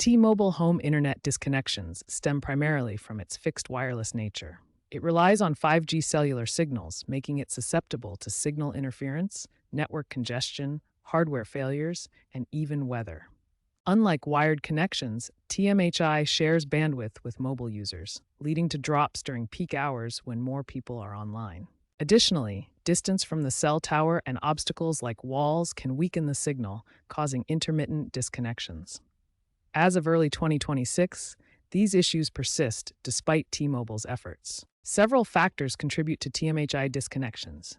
T-Mobile home internet disconnections stem primarily from its fixed wireless nature. It relies on 5G cellular signals, making it susceptible to signal interference, network congestion, hardware failures, and even weather. Unlike wired connections, TMHI shares bandwidth with mobile users, leading to drops during peak hours when more people are online. Additionally, distance from the cell tower and obstacles like walls can weaken the signal, causing intermittent disconnections. As of early 2026, these issues persist despite T-Mobile's efforts. Several factors contribute to TMHI disconnections.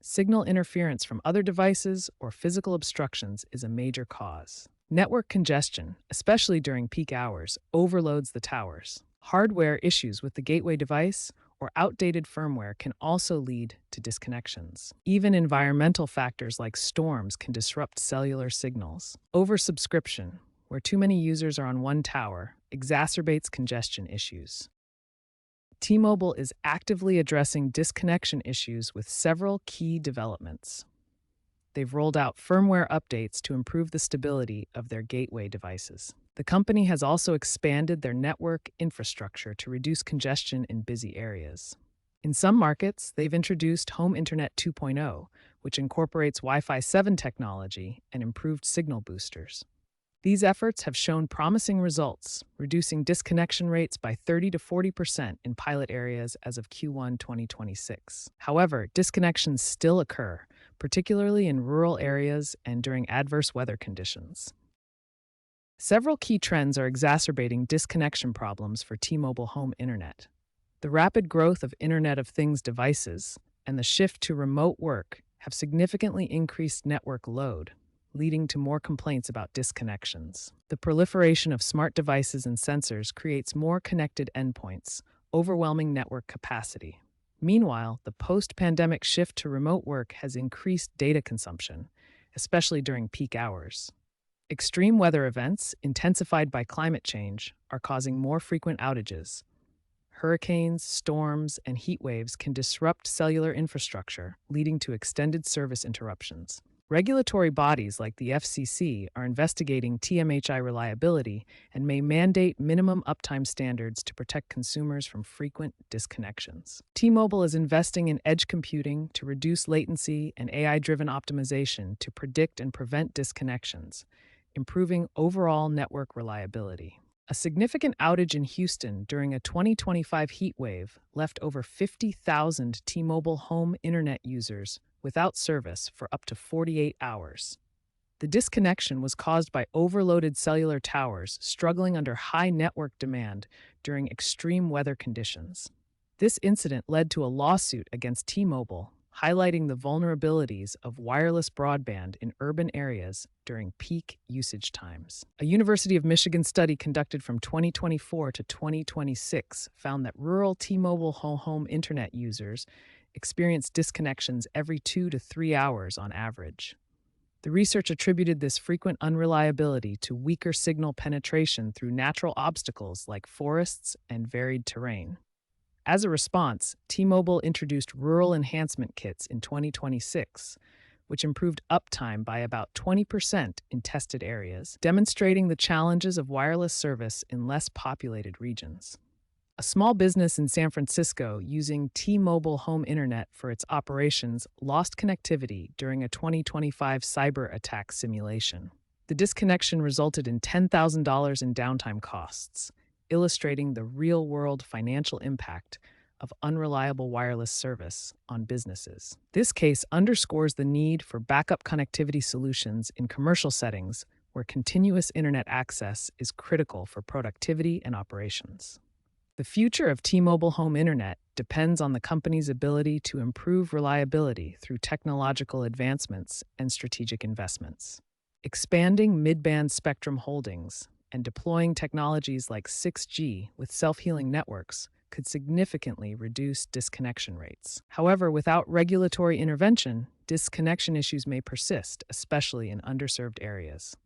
Signal interference from other devices or physical obstructions is a major cause. Network congestion, especially during peak hours, overloads the towers. Hardware issues with the gateway device or outdated firmware can also lead to disconnections. Even environmental factors like storms can disrupt cellular signals. Oversubscription, where too many users are on one tower, exacerbates congestion issues. T-Mobile is actively addressing disconnection issues with several key developments. They've rolled out firmware updates to improve the stability of their gateway devices. The company has also expanded their network infrastructure to reduce congestion in busy areas. In some markets, they've introduced Home Internet 2.0, which incorporates Wi-Fi 7 technology and improved signal boosters. These efforts have shown promising results, reducing disconnection rates by 30 to 40% in pilot areas as of Q1 2026. However, disconnections still occur, particularly in rural areas and during adverse weather conditions. Several key trends are exacerbating disconnection problems for T-Mobile home internet. The rapid growth of Internet of Things devices and the shift to remote work have significantly increased network load, leading to more complaints about disconnections. The proliferation of smart devices and sensors creates more connected endpoints, overwhelming network capacity. Meanwhile, the post-pandemic shift to remote work has increased data consumption, especially during peak hours. Extreme weather events, intensified by climate change, are causing more frequent outages. Hurricanes, storms, and heat waves can disrupt cellular infrastructure, leading to extended service interruptions. Regulatory bodies like the FCC are investigating TMHI reliability and may mandate minimum uptime standards to protect consumers from frequent disconnections. T-Mobile is investing in edge computing to reduce latency and AI-driven optimization to predict and prevent disconnections, improving overall network reliability. A significant outage in Houston during a 2025 heat wave left over 50,000 T-Mobile home internet users without service for up to 48 hours. The disconnection was caused by overloaded cellular towers struggling under high network demand during extreme weather conditions. This incident led to a lawsuit against T-Mobile, highlighting the vulnerabilities of wireless broadband in urban areas during peak usage times. A University of Michigan study conducted from 2024 to 2026 found that rural T-Mobile home internet users experienced disconnections every 2 to 3 hours on average. The research attributed this frequent unreliability to weaker signal penetration through natural obstacles like forests and varied terrain. As a response, T-Mobile introduced rural enhancement kits in 2026, which improved uptime by about 20% in tested areas, demonstrating the challenges of wireless service in less populated regions. A small business in San Francisco using T-Mobile home internet for its operations lost connectivity during a 2025 cyber attack simulation. The disconnection resulted in $10,000 in downtime costs, illustrating the real-world financial impact of unreliable wireless service on businesses. This case underscores the need for backup connectivity solutions in commercial settings where continuous internet access is critical for productivity and operations. The future of T-Mobile home internet depends on the company's ability to improve reliability through technological advancements and strategic investments. Expanding mid-band spectrum holdings and deploying technologies like 6G with self-healing networks could significantly reduce disconnection rates. However, without regulatory intervention, disconnection issues may persist, especially in underserved areas.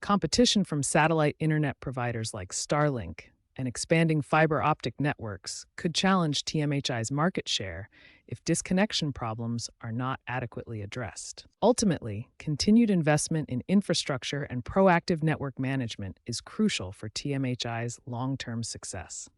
Competition from satellite internet providers like Starlink and expanding fiber optic networks could challenge TMHI's market share if disconnection problems are not adequately addressed. Ultimately, continued investment in infrastructure and proactive network management is crucial for TMHI's long-term success.